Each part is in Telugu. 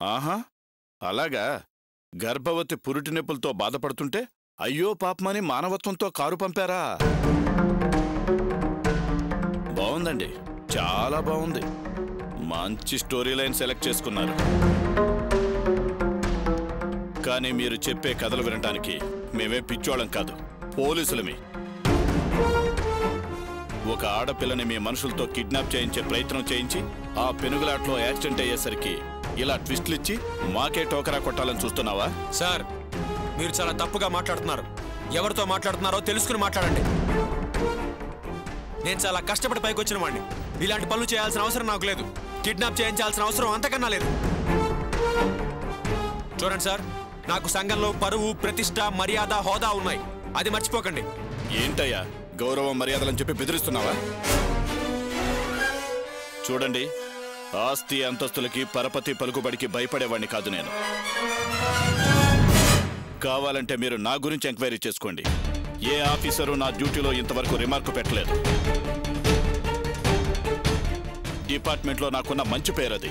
ఆహా, అలాగా. గర్భవతి పురిటి నొప్పులతో బాధపడుతుంటే అయ్యో పాపమని మానవత్వంతో కారు పంపారా? బాగుందండి, చాలా బాగుంది. మంచి స్టోరీ లైన్ సెలెక్ట్ చేసుకున్నారు. కానీ మీరు చెప్పే కథలు వినటానికి మేమే పిచ్చోళం కాదు, పోలీసులమే. ఒక ఆడపిల్లని మీ మనుషులతో కిడ్నాప్ చేయించే ప్రయత్నం చేయించి ఆ పెనుగులాట్లో యాక్సిడెంట్ అయ్యేసరికి ఇలా ట్విస్ట్లిచ్చి మాకే టోకరా కొట్టాలని చూస్తున్నావా? సార్, మీరు చాలా తప్పుగా మాట్లాడుతున్నారు. ఎవరితో మాట్లాడుతున్నారో తెలుసుకుని మాట్లాడండి. నేను చాలా కష్టపడి పైకి వచ్చిన వాడిని. ఇలాంటి పనులు చేయాల్సిన అవసరం నాకు లేదు. కిడ్నాప్ చేయించాల్సిన అవసరం అంతకన్నా లేదు. చూడండి సార్, నాకు సంఘంలో పరువు, ప్రతిష్ట, మర్యాద, హోదా ఉన్నాయి. అది మర్చిపోకండి. ఏంటయ్యా గౌరవం మర్యాదలని చెప్పి బెదిరిస్తున్నావా? చూడండి, ఆస్తి అంతస్తులకి పరపతి పలుకుబడికి భయపడేవాడిని కాదు నేను. కావాలంటే మీరు నా గురించి ఎంక్వైరీ చేసుకోండి. ఏ ఆఫీసరు నా డ్యూటీలో ఇంతవరకు రిమార్కు పెట్టలేదు. డిపార్ట్మెంట్లో నాకున్న మంచి పేరు అది.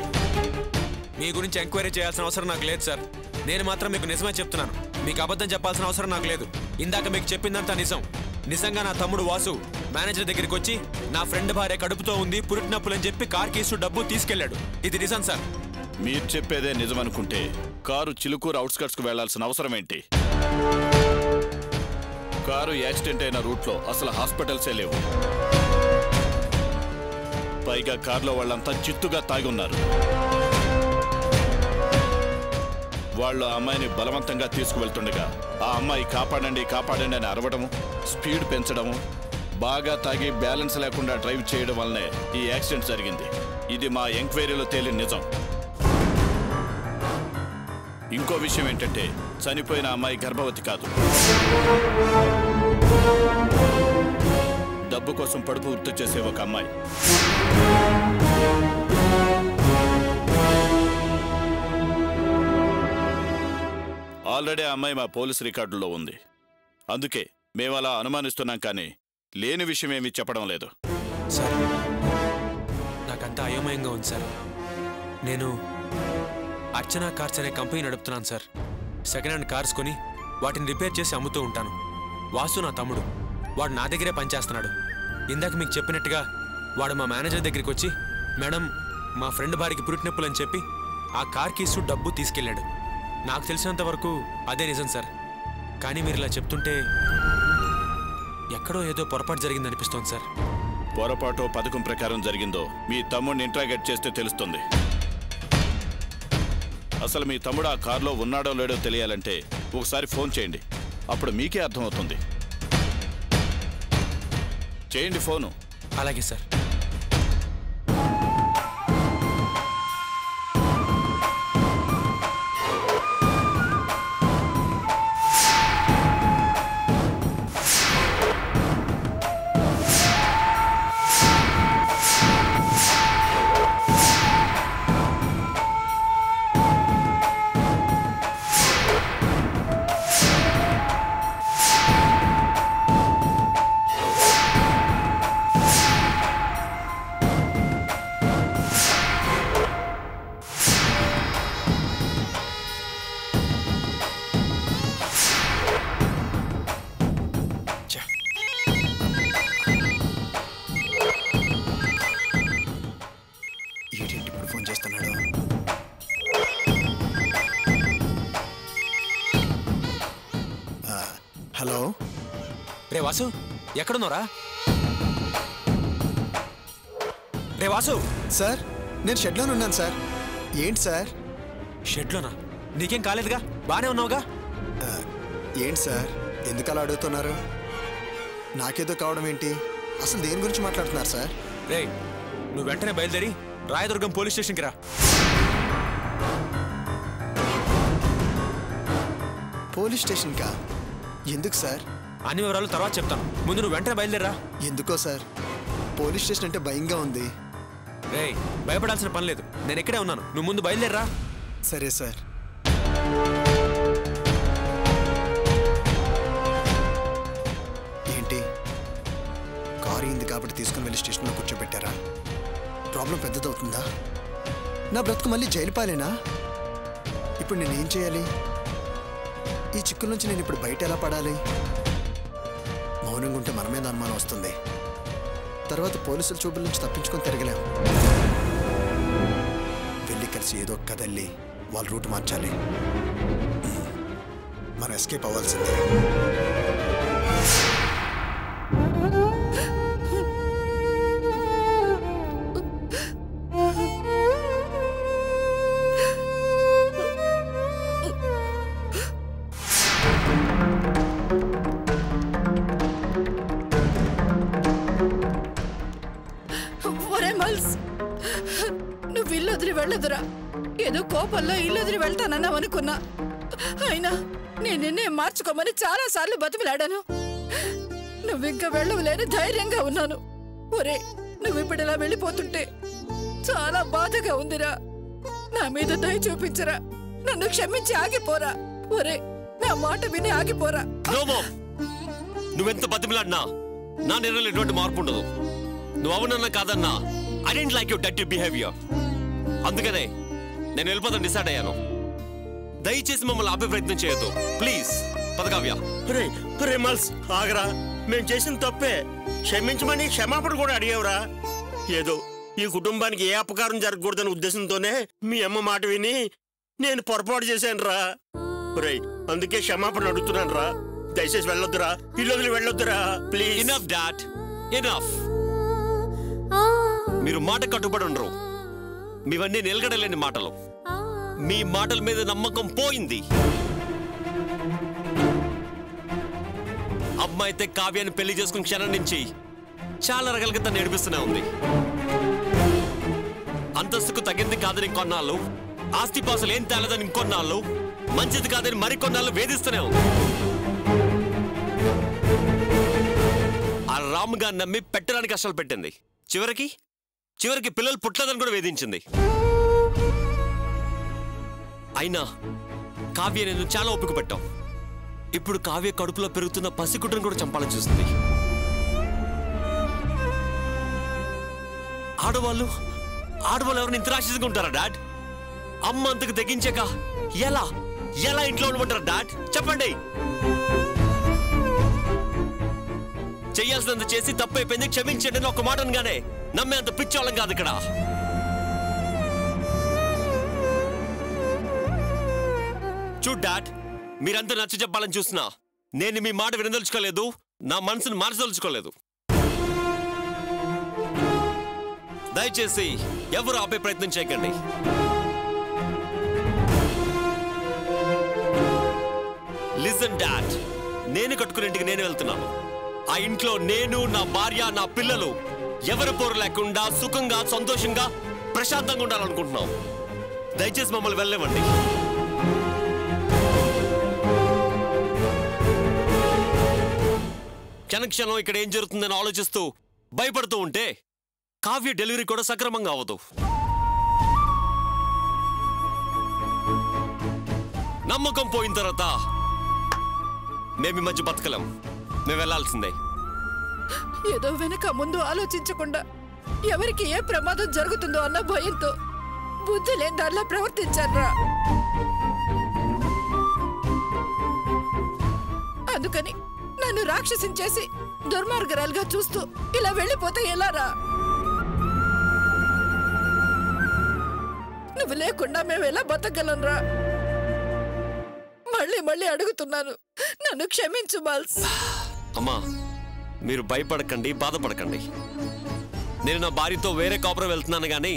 మీ గురించి ఎంక్వైరీ చేయాల్సిన అవసరం నాకు లేదు సార్. నేను మాత్రం మీకు నిజమే చెప్తున్నాను. మీకు అబద్ధం చెప్పాల్సిన అవసరం నాకు లేదు. ఇందాక మీకు చెప్పిందంతా నిజం. నిజంగా నా తమ్ముడు వాసు మేనేజర్ దగ్గరికి వచ్చి నా ఫ్రెండ్ భార్య కడుపుతో ఉంది, పురిటినప్పులని చెప్పి కార్ కీసు డబ్బు తీసుకెళ్లాడు. ఇది నిజం సార్. మీరు చెప్పేదే నిజమనుకుంటే కారు చిలుకూరు అవుట్స్కట్స్కు వెళ్లాల్సిన అవసరం ఏంటి? కారు యాక్సిడెంట్ అయిన రూట్లో అసలు హాస్పిటల్సే లేవు. పైగా కారులో వాళ్ళంతా చిత్తుగా తాగి ఉన్నారు. వాళ్ళు ఆ అమ్మాయిని బలవంతంగా తీసుకువెళ్తుండగా ఆ అమ్మాయి కాపాడండి కాపాడండి అని అరవడము, స్పీడ్ పెంచడము, బాగా తాగి బ్యాలెన్స్ లేకుండా డ్రైవ్ చేయడం వల్లనే ఈ యాక్సిడెంట్ జరిగింది. ఇది మా ఎంక్వైరీలో తేలిన నిజం. ఇంకో విషయం ఏంటంటే చనిపోయిన అమ్మాయి గర్భవతి కాదు. డబ్బు కోసం పడుపు వృత్తి చేసే ఒక అమ్మాయి. ఆల్రెడీ ఆ అమ్మాయి మా పోలీస్ రికార్డుల్లో ఉంది. అందుకే మేము అలా అనుమానిస్తున్నాం, కానీ లేని విషయం ఏమీ చెప్పడం లేదు. సార్, నాకంతా అయోమయంగా ఉంది సార్. నేను అర్చన కార్స్ అనే కంపెనీ నడుపుతున్నాను సార్. సెకండ్ హ్యాండ్ కార్స్ కొని వాటిని రిపేర్ చేసి అమ్ముతూ ఉంటాను. వాసు నా తమ్ముడు. వాడు నా దగ్గరే పనిచేస్తున్నాడు. ఇందాక మీకు చెప్పినట్టుగా వాడు మా మేనేజర్ దగ్గరికి వచ్చి మేడం మా ఫ్రెండ్ భార్యకి పురిటినొప్పులు అని చెప్పి ఆ కార్ కీసు డబ్బు తీసుకెళ్ళాడు. నాకు తెలిసినంత వరకు అదే నిజం సార్. కానీ మీరు ఇలా చెప్తుంటే ఎక్కడో ఏదో పొరపాటు జరిగిందనిపిస్తోంది సార్. పొరపాటు పథకం ప్రకారం జరిగిందో మీ తమ్ముడిని ఇంట్రాగేట్ చేస్తే తెలుస్తుంది. అసలు మీ తమ్ముడు ఆ కారులో ఉన్నాడో లేడో తెలియాలంటే ఒకసారి ఫోన్ చేయండి. అప్పుడు మీకే అర్థమవుతుంది. చేయండి ఫోను. అలాగే సార్. హలో, రే వాసు, ఎక్కడున్నారా? రే వాసు. సార్, నేను షెడ్లోనే ఉన్నాను సార్. ఏంటి సార్? షెడ్లోనా? నీకేం కాలేదుగా, బానే ఉన్నావుగా? ఏంటి సార్, ఎందుకు అలా అడుగుతున్నారు? నాకేదో కావడం ఏంటి? అసలు దేని గురించి మాట్లాడుతున్నారు సార్? రే, నువ్వు వెంటనే బయలుదేరి రాయదుర్గం పోలీస్ స్టేషన్కి రా. పోలీస్ స్టేషన్కా? ఎందుకు సార్? అన్ని వివరాలు తర్వాత చెప్తాను. ముందు నువ్వు వెంటనే బయలుదేరా. ఎందుకో సార్, పోలీస్ స్టేషన్ అంటే భయంగా ఉంది. రే, భయపడాల్సిన పని లేదు. నేను ఇక్కడే ఉన్నాను. నువ్వు ముందు బయలుదేరా. సరే సార్. ఏంటి, కారు అయింది కాబట్టి తీసుకుని వెళ్ళి స్టేషన్లో కూర్చోబెట్టారా? ప్రాబ్లం పెద్దదవుతుందా? నా బ్రతుకు మళ్ళీ జైలు పాలేనా? ఇప్పుడు నేనేం చేయాలి? ఈ చిక్కుల నుంచి నేను ఇప్పుడు బయట ఎలా పడాలి? మౌనంగా ఉంటే మన మీద అనుమానం వస్తుంది. తర్వాత పోలీసుల చూపుల నుంచి తప్పించుకొని తిరగలేం. వెళ్ళి కలిసి ఏదో కదల్లి వాళ్ళ రూట్ మార్చాలి. మనం ఎస్కేప్ అవ్వాల్సిందే. నువ్వు ఇల్లు వదిలి వెళ్ళదురా. ఏదో కోపంలో ఇల్లు వదిలి వెళ్తానన్నావు అనుకున్నా. అయినా నేను నిన్నే మార్చుకోమని చాలా సార్లు బతిమలాడాను. నువ్వు ఇంకా వెళ్ళవలేని ధైర్యంగా ఉన్నాను. ఒరే, నువ్వు ఇప్పుడు ఇలా వెళ్ళిపోతుంటే చాలా బాధగా ఉందిరా. నా మీద దయ చూపించరా. నన్ను క్షమించి ఆగిపోరా. ఒరే, నా మాట విని ఆగిపోరా. నువ్వెంత బతిమలాడినా నా నిర్ణయంలో ఎటువంటి మార్పు ఉండదు. నువ్వు అవునన్నా కాదన్నా I don't like your dirty behaviour. అందుకనే నేను వెళ్ళిపోతాను డిసైడ్ అయ్యాను. దయచేసి మమ్మల్ని ఆపే ప్రయత్నం చేయొద్దు ప్లీజ్. పదకావ్య. ఆగరా, మేము చేసిన తప్పే. క్షమించమని క్షమాపణ కూడా అడిగేవరా. ఏదో ఈ కుటుంబానికి ఏ అపకారం జరగకూడదనే ఉద్దేశంతోనే మీ అమ్మ మాట విని నేను పొరపాటు చేశాను రా. అందుకే క్షమాపణ అడుగుతున్నాను రా. దయచేసి వెళ్ళొద్దురా, ఇల్లు వదిలి వెళ్ళొద్దురా ప్లీజ్. Enough dad, enough. మీరు మాట కట్టుబడి ఉండరు. మీవన్నీ నిలగడలేని మాటలు. మీ మాటల మీద నమ్మకం పోయింది. అమ్మ అయితే కావ్యాన్ని పెళ్లి చేసుకున్న క్షణం నుంచి చాలా రకాలుగా తను ఏడిపిస్తూనే ఉంది. అంతస్తుకు తగింది కాదని ఇంకొన్నాళ్ళు, ఆస్తిపాసులు ఏం తేలదని ఇంకొన్నాళ్ళు, మంచిది కాదని మరికొన్నాళ్ళు వేధిస్తూనే ఉంది. ఆ రామ్ గారిని నమ్మి పెట్టడానికి కష్టాలు పెట్టింది. చివరికి పిల్లలు పుట్టలేదని కూడా వేధించింది. అయినా కావ్య నేను చాలా ఓపిక పెట్టాం. ఇప్పుడు కావ్య కడుపులో పెరుగుతున్న పసిగుడ్డును కూడా చంపాలని చూస్తుంది. ఆడవాళ్ళు ఎవరిని ఇంత రాక్షసంగా ఉంటారా డాడ్? అమ్మ అంతకు తెగించాక ఎలా ఇంట్లో ఉండమంటారా డాడ్? చెప్పండి. చెయ్యాల్సినంత చేసి తప్పైపోయింది, క్షమించండి అని ఒక మాట అనగానే నమ్మే అంత పిచ్చోళ్ళం కాదు ఇక్కడ. చూడ్ డాడ్, మీరంతా నచ్చ చెప్పాలని చూసినా నేను మీ మాట వినదలుచుకోలేదు, నా మనసును మార్చదలుచుకోలేదు. దయచేసి ఎవరు ఆపే ప్రయత్నం చేయకండి. లిసన్ డాడ్, నేను కట్టుకునే ఇంటికి నేను వెళ్తున్నాను. ఆ ఇంట్లో నేను, నా భార్య, నా పిల్లలు ఎవరి పోరు లేకుండా సుఖంగా సంతోషంగా ప్రశాంతంగా ఉండాలనుకుంటున్నాం. దయచేసి మమ్మల్ని వెళ్ళలేమండి. క్షణక్షణం ఇక్కడ ఏం జరుగుతుందని ఆలోచిస్తూ భయపడుతూ ఉంటే కావ్య డెలివరీ కూడా సక్రమంగా అవ్వదు. నమ్మకం పోయిన తర్వాత మేము ఈ మధ్య బతకలేం. మేము వెళ్లాల్సిందే. ఏదో వెనక ముందు ఆలోచించకుండా ఎవరికి ఏ ప్రమాదం జరుగుతుందో అన్న భయంతో బుద్ధి లేని దానిలా ప్రవర్తించారా. అందుకని నన్ను రాక్షసం చేసి దుర్మార్గరాలుగా చూస్తూ ఇలా వెళ్ళిపోతే ఎలారా? నువ్వు లేకుండా మేము ఎలా బతకగలరా? మళ్ళీ అడుగుతున్నాను, నన్ను క్షమించు మాల్స్. అమ్మా, మీరు భయపడకండి, బాధపడకండి. నేను నా భార్యతో వేరే కాపురం వెళ్తున్నాను గాని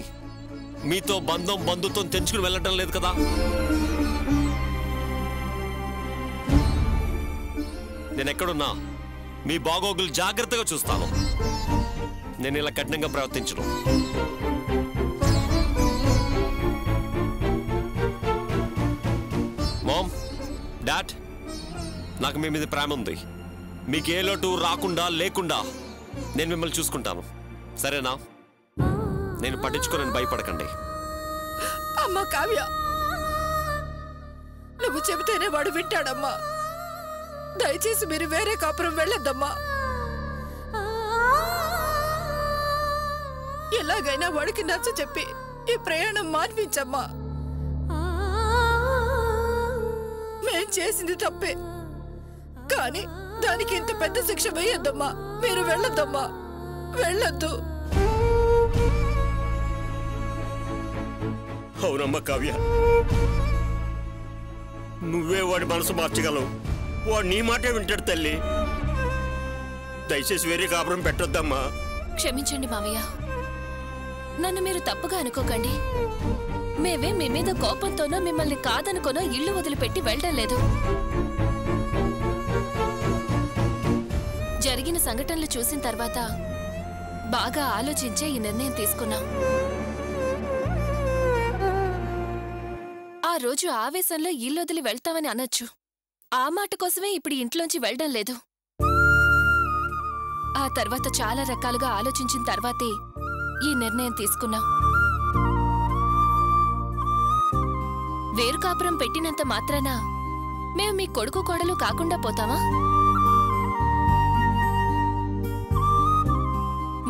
మీతో బంధుత్వం తెంచుకుని వెళ్ళటం లేదు కదా. నేను ఎక్కడున్నా మీ బాగోగులు జాగ్రత్తగా చూస్తాను. నేను ఇలా కఠినంగా ప్రవర్తించను. మామ్, డాడ్, నాకు మీ మీద ప్రేమ ఉంది. మీకు ఏ లోటు రాకుండా లేకుండా నేను మిమ్మల్ని చూసుకుంటాను, సరేనా? నేను పట్టించుకోనని భయపడకండి. అమ్మా కావ్య, నువ్వు చెబితేనే వాడు వింటాడమ్మా. దయచేసి మీరు వేరే కాపురం వెళ్ళొద్దమ్మా. ఎలాగైనా వాడికి నచ్చ చెప్పి ఈ ప్రయాణం మాన్పించమ్మా. నేను చేసింది తప్పే, కానీ దానికి ఇంత పెద్ద శిక్ష వేయొద్దమ్మా. మీరు వెళ్ళొద్దమ్మా, వెళ్ళొద్దు. అవునమ్మా కావ్య, నువ్వే వాడి మనసు మార్చగలవు. వాడు నీ మాటే వింటాడు తల్లి. దయచేసి వేరే కాపురం పెట్టొద్దమ్మా. క్షమించండి మావయ్య, నన్ను మీరు తప్పుగా అనుకోకండి. మేమే మీ మీద కోపంతోనో మిమ్మల్ని కాదనుకోనో ఇల్లు వదిలిపెట్టి వెళ్ళడం లేదు. జరిగిన సంఘటనలు చూసిన తర్వాత బాగా ఆలోచించే ఈ నిర్ణయం తీసుకున్నాం. ఆ రోజు ఆవేశంలో ఇల్లొదిలి వెళ్తామని అనొచ్చు. ఆ మాట కోసమే ఇప్పుడు ఇంట్లోంచి వెళ్ళడం లేదు. ఆ తర్వాత చాలా రకాలుగా ఆలోచించిన తర్వాతే ఈ నిర్ణయం తీసుకున్నాం. వేరు కాపురం పెట్టినంత మాత్రాన మేము మీ కొడుకు కోడలు కాకుండా పోతామా?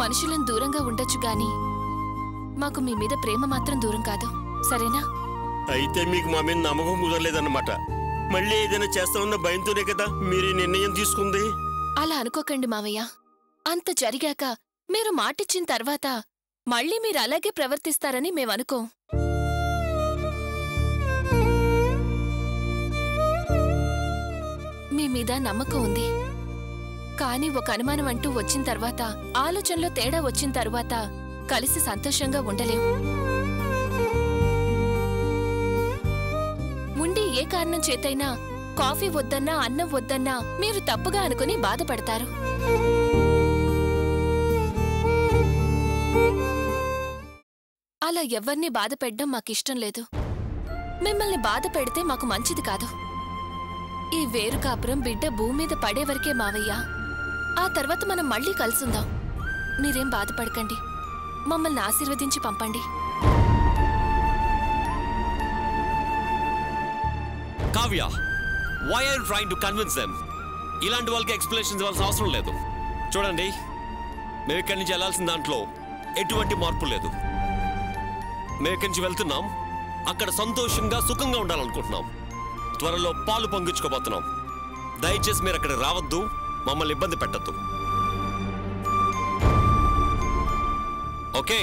మనుషులను దూరంగా ఉండొచ్చు గాని మాకు మీ మీద ప్రేమ మాత్రం దూరం కాదు, సరేనా? అయితే మీకు మా మీద నమ్మకం కుదరలేదన్నమాట. మళ్ళీ ఏదైనా చేస్తామన్న భయంతోనే కదా మీరు ఈ నిర్ణయం తీసుకుంది. అలా అనుకోకండి మావయ్య. అంత జరిగాక మీరు మాటిచ్చిన తర్వాత మళ్ళీ మీరు అలాగే ప్రవర్తిస్తారని మేమనుకోం. మీ మీద నమ్మకం ఉంది, కానీ ఒక అనుమానం అంటూ వచ్చిన తర్వాత, ఆలోచనలో తేడా వచ్చిన తర్వాత కలిసి సంతోషంగా ఉండలేం. ఉండి ఏ కారణం చేతైనా కాఫీ వద్దన్నా అన్నం వద్దన్నా మీరు తప్పుగా అనుకుని బాధపడతారు. అలా ఎవ్వర్నీ బాధ పెట్టడం మాకిష్టం లేదు. మిమ్మల్ని బాధ పెడితే మాకు మంచిది కాదు. ఈ వేరు కాపురం బిడ్డ భూమి మీద పడే వరకే మావయ్య. ఆ తర్వాత మనం మళ్ళీ కలుసుందాం. మీరేం బాధపడకండి, మమ్మల్ని ఆశీర్వదించి పంపండి. Kavya, why are you trying to convince them? ఇలాంటి వాళ్ళకి ఎక్స్ప్లెనేషన్స్ ఇవ్వాల్సిన అవసరం లేదు. చూడండి, మేము ఇక్కడి నుంచి వెళ్లాల్సిన దాంట్లో ఎటువంటి మార్పు లేదు. మేము ఇక్కడి నుంచి వెళ్తున్నాం, అక్కడ సంతోషంగా సుఖంగా ఉండాలనుకుంటున్నాం. త్వరలో పాలు పొంగించుకోబోతున్నాం. దయచేసి మీరు అక్కడ రావద్దు, మమ్మల్ని ఇబ్బంది పెట్టద్దు. ఓకే?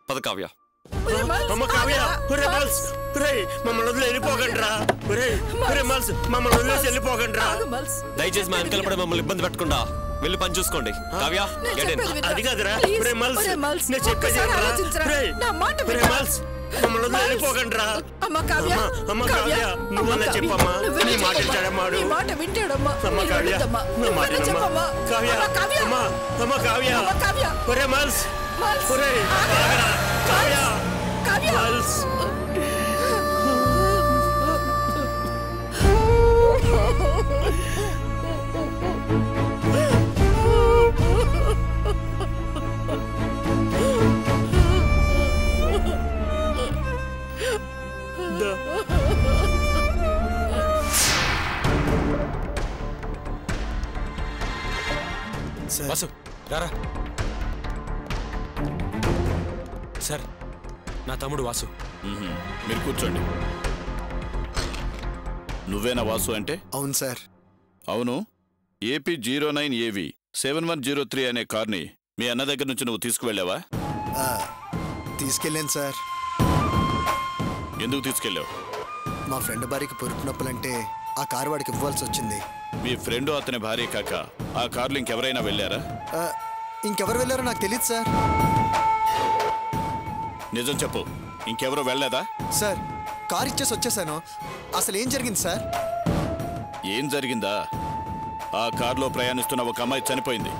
పద కావ్య. అమ్మ కావ్య, మమ్మల్ని వదిలి వెళ్ళిపోకండిరా. మమ్మల్ని వదిలేసి వెళ్ళిపోకండిరా. దయచేసి మా వెనకాల పడి మమ్మల్ని ఇబ్బంది పెట్టకుండా వెళ్ళి పని చూసుకోండి. కావ్య, అది కాదురా. నేను చెప్పేది మమ్మల్ని వదిలి వెళ్ళిపోకండిరా. అమ్మ కావ్య, నువ్వన్నా చెప్పమ్మా. నీ మాట వింటాడమ్మాడు. అమ్మ కావ్య, నా మాట వినమ్మా. కావ్య, అమ్మ కావ్య, ఒరే మల్స్, ఒరే కావ్య, మల్స్. వాసు, రారా. సార్, నా తమ్ముడు వాసు. మీరు కూర్చోండి. నువ్వేనా వాసు అంటే? అవును సార్. అవును. ఏపీ 09AV 7103 అనే కార్ని మీ అన్న దగ్గర నుంచి నువ్వు తీసుకువెళ్ళావా? తీసుకెళ్ళాను సార్. ఎందుకు తీసుకెళ్ళావు? మా ఫ్రెండ్ భార్యకి పొరుపు నొప్పులంటే ఆ కారు వాడికి ఇవ్వాల్సి వచ్చింది. మీ ఫ్రెండ్ అతని భార్య కాక ఆ కార్లు ఇంకెవరైనా వెళ్ళారా? ఇంకెవరు వెళ్ళారో నాకు తెలియదు సార్. నిజం చెప్పు, ఇంకెవరో వెళ్ళలేదా? సార్, కారు ఇచ్చేసి వచ్చేసాను. అసలు ఏం జరిగింది సార్? ఏం జరిగిందా? ఆ కారులో ప్రయాణిస్తున్న ఒక అమ్మాయి చనిపోయింది.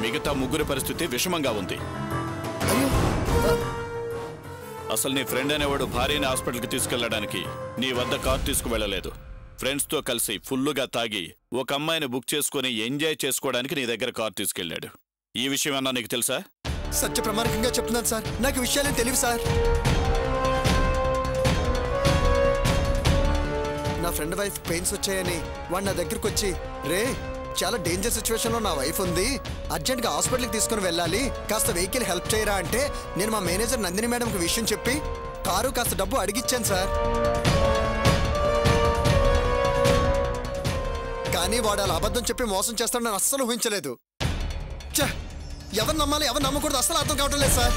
మిగతా ముగ్గురి పరిస్థితి విషమంగా ఉంది. అసలు నీ ఫ్రెండ్ అనేవాడు భార్యని హాస్పిటల్కి తీసుకెళ్లడానికి నీ వద్ద కారు తీసుకువెళ్ళలేదు. ఫ్రెండ్స్తో కలిసి ఫుల్లుగా తాగి ఒక అమ్మాయిని బుక్ చేసుకుని ఎంజాయ్ చేసుకోవడానికి నీ దగ్గర కారు తీసుకెళ్లాడు. ఈ విషయం అన్నా నీకు తెలుసా? సత్య ప్రమాణికంగా చెప్తున్నాను సార్, నాకు విషయాలే తెలియదు సార్. నా ఫ్రెండ్ వైఫ్ పెయిన్స్ వచ్చాయని వాడు నా దగ్గరకు వచ్చి, రే చాలా డేంజర్ సిచ్యువేషన్ లో నా వైఫ్ ఉంది, అర్జెంట్ గా హాస్పిటల్కి తీసుకుని వెళ్ళాలి, కాస్త వెహికల్ హెల్ప్ చేయరా అంటే నేను మా మేనేజర్ నందిని మేడంకి విషయం చెప్పి కారు కాస్త డబ్బు అడిగిచ్చాను సార్. కానీ వాడు అలా అబద్ధం చెప్పి మోసం చేస్తాడని నేను అస్సలు ఊహించలేదు. ఎవరు నమ్మాలి ఎవరు నమ్మకూడదు అస్సలు అర్థం కావటం లేదు సార్.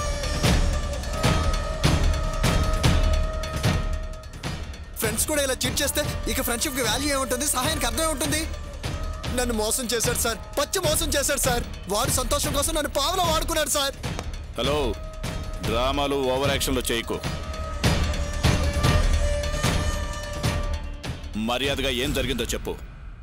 ఫ్రెండ్స్ కూడా ఇలా చీట్ చేస్తే ఇక ఫ్రెండ్షిప్ కి వాల్యూ ఏముంటుంది, సహాయానికి అర్థం ఏముంటుంది? నన్ను మోసం చేశాడు సార్, పచ్చి మోసం చేశాడు సార్. వాడు సంతోషం కోసం నన్ను పావలా వాడుకున్నాడు సార్. హలో, డ్రామాలు ఓవర్ యాక్షన్లు చేయకు. మర్యాదగా ఏం జరిగిందో చెప్పు.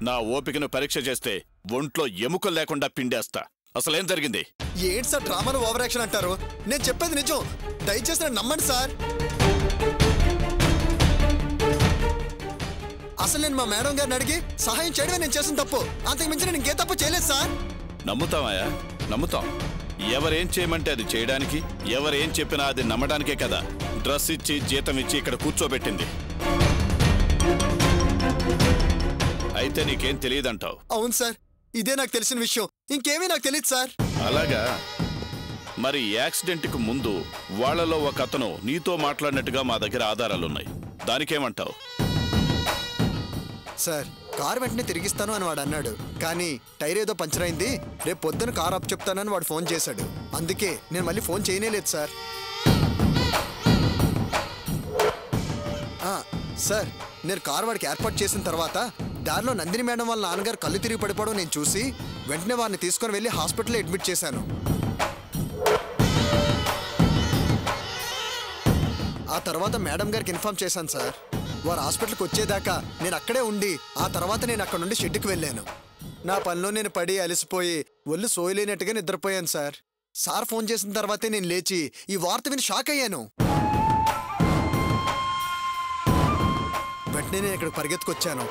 నా ఓపికను పరీక్ష చేస్తే ఒంట్లో ఎముకలు లేకుండా పిండేస్తా. అసలేం జరిగింది? ఏంటి సార్ డ్రామాలు ఓవర్ యాక్షన్ అంటారు? నేను చెప్పేది నిజం, దయచేసి నన్ను నమ్మండి సార్. అసలు నేను మా మేడం గారిని అడిగి సహాయం చేయడమే నేను చేసిన తప్పు, అంతకు మించి నేను ఇంకే తప్పు చేయలేదు సార్. నమ్ముతామయ్యా, నమ్ముతాం. ఎవరేం చేయమంటే అది చేయడానికి, ఎవరేం చెప్పినా అది నమ్మడానికే కదా డ్రెస్ ఇచ్చి జీతం ఇచ్చి ఇక్కడ కూర్చోబెట్టింది. అయితే నీకేం తెలియదంటావు? అవును సార్, ఇదే నాకు తెలిసిన విషయం, ఇంకేమీ నాకు తెలియదు సార్. అలాగా? మరి యాక్సిడెంట్కి ముందు వాళ్లలో ఒక అతను నీతో మాట్లాడినట్టుగా మా దగ్గర ఆధారాలున్నాయి, దానికేమంటావు? సార్ కారు వెంటనే తిరిగిస్తాను అని వాడు అన్నాడు, కానీ టైర్ ఏదో పంచర్ అయింది, రేపు పొద్దున కారు అప్ చెప్తానని వాడు ఫోన్ చేశాడు. అందుకే నేను మళ్ళీ ఫోన్ చేయనేలేదు సార్. సార్ నేను కారు వాడికి ఏర్పాటు చేసిన తర్వాత దారిలో నందిని మేడం వాళ్ళ నాన్నగారు కళ్ళు తిరిగి పడిపోవడం నేను చూసి వెంటనే వారిని తీసుకొని వెళ్ళి హాస్పిటల్లో అడ్మిట్ చేశాను. ఆ తర్వాత మేడం గారికి ఇన్ఫార్మ్ చేశాను సార్. వారు హాస్పిటల్కి వచ్చేదాకా నేను అక్కడే ఉండి ఆ తర్వాత నేను అక్కడ నుండి షెడ్కి వెళ్ళాను. నా పనిలో నేను పడి అలసిపోయి ఒళ్ళు సోయలేనట్టుగా నిద్రపోయాను సార్. సార్ ఫోన్ చేసిన తర్వాతే నేను లేచి ఈ వార్త విని షాక్ అయ్యాను. వెంటనే నేను ఇక్కడ పరిగెత్తుకొచ్చాను.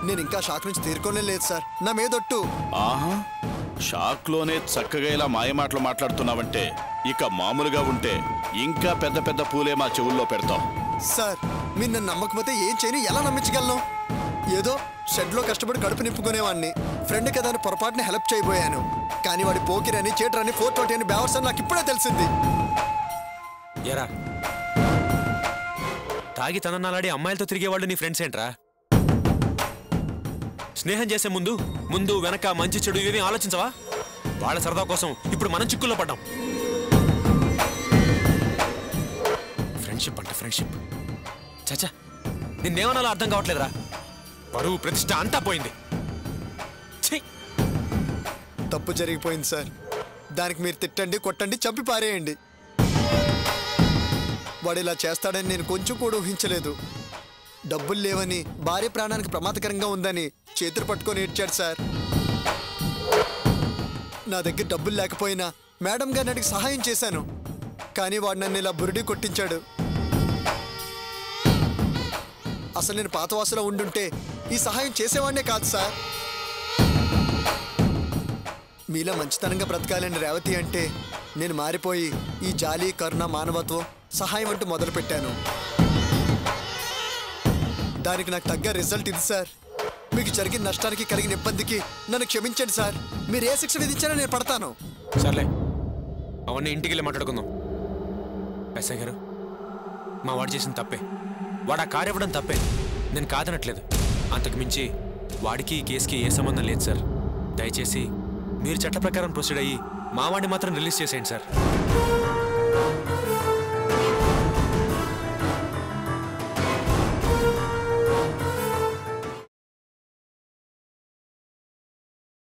నేను ఇంకా షాక్ నుంచి తీరుకోనే లేదు సార్, నా మీదొట్టు. ఆహా, షాక్లోనే చక్కగా ఇలా మాయమాటలు మాట్లాడుతున్నావంటే ఇక మామూలుగా ఉంటే ఇంకా పెద్ద పెద్ద పూలే మా చెవుల్లో పెడతాం. సార్ మీరు నన్ను నమ్మకపోతే ఏం చేయను, ఎలా నమ్మించగలను? ఏదో షెడ్లో కష్టపడి కడుపు నింపుకునేవాడిని, ఫ్రెండ్ కదా అని పొరపాటున హెల్ప్ చేయబోయాను. కానీ వాడి పోకిరని చేటరని 420 అని బ్యావర్స్ అని నాకు ఇప్పుడే తెలిసింది. ఎరా తాగి తనన్నాలాడి అమ్మాయిలతో తిరిగేవాళ్ళు నీ ఫ్రెండ్స్ ఏంట్రా? స్నేహం చేసే ముందు వెనక మంచి చెడు ఇవేమీ ఆలోచించవా? వాళ్ళ సరదా కోసం ఇప్పుడు మనం చిక్కుల్లో పడ్డాం. ఫ్రెండ్షిప్ అంటే ఫ్రెండ్షిప్ చచ్చా, నిన్నేమనాలో అర్థం కావట్లేదురా. పరువు ప్రతిష్ట అంతా పోయింది. తప్పు జరిగిపోయింది సార్, దానికి మీరు తిట్టండి కొట్టండి చంపి పారేయండి. వాడు ఇలా చేస్తాడని నేను కొంచెం కూడా ఊహించలేదు. డబ్బులు లేవని, భార్య ప్రాణానికి ప్రమాదకరంగా ఉందని చేతులు పట్టుకొని ఏడ్చాడు సార్. నా దగ్గర డబ్బులు లేకపోయినా మేడం గారిని అడిగి సహాయం చేశాను, కానీ వాడు నన్ను ఇలా బురుడి కొట్టించాడు. అసలు నేను పాతవాసులో ఉండుంటే ఈ సహాయం చేసేవాడినే కాదు సార్. మీలా మంచితనంగా బ్రతకాలని రేవతి అంటే నేను మారిపోయి ఈ జాలి, కరుణ, మానవత్వం, సహాయం అంటూ మొదలుపెట్టాను. దానికి నాకు తగ్గ రిజల్ట్ ఇది సార్. మీకు జరిగిన నష్టానికి కలిగిన ఇబ్బందికి నన్ను క్షమించండి సార్. మీరు ఏ శిక్ష విధించారో నేను పడతాను. సర్లే, అవన్నీ ఇంటికి వెళ్ళి మాట్లాడుకుందాం. ఎస్ఐ గారు, మా వాడు చేసిన తప్పే, వాడు ఆ కారు ఇవ్వడం తప్పే, నేను కాదనట్లేదు. అంతకు మించి వాడికి ఈ కేసుకి ఏ సంబంధం లేదు సార్. దయచేసి మీరు చట్ట ప్రకారం ప్రొసీడ్ అయ్యి మా వాడిని మాత్రం రిలీజ్ చేసేయండి సార్.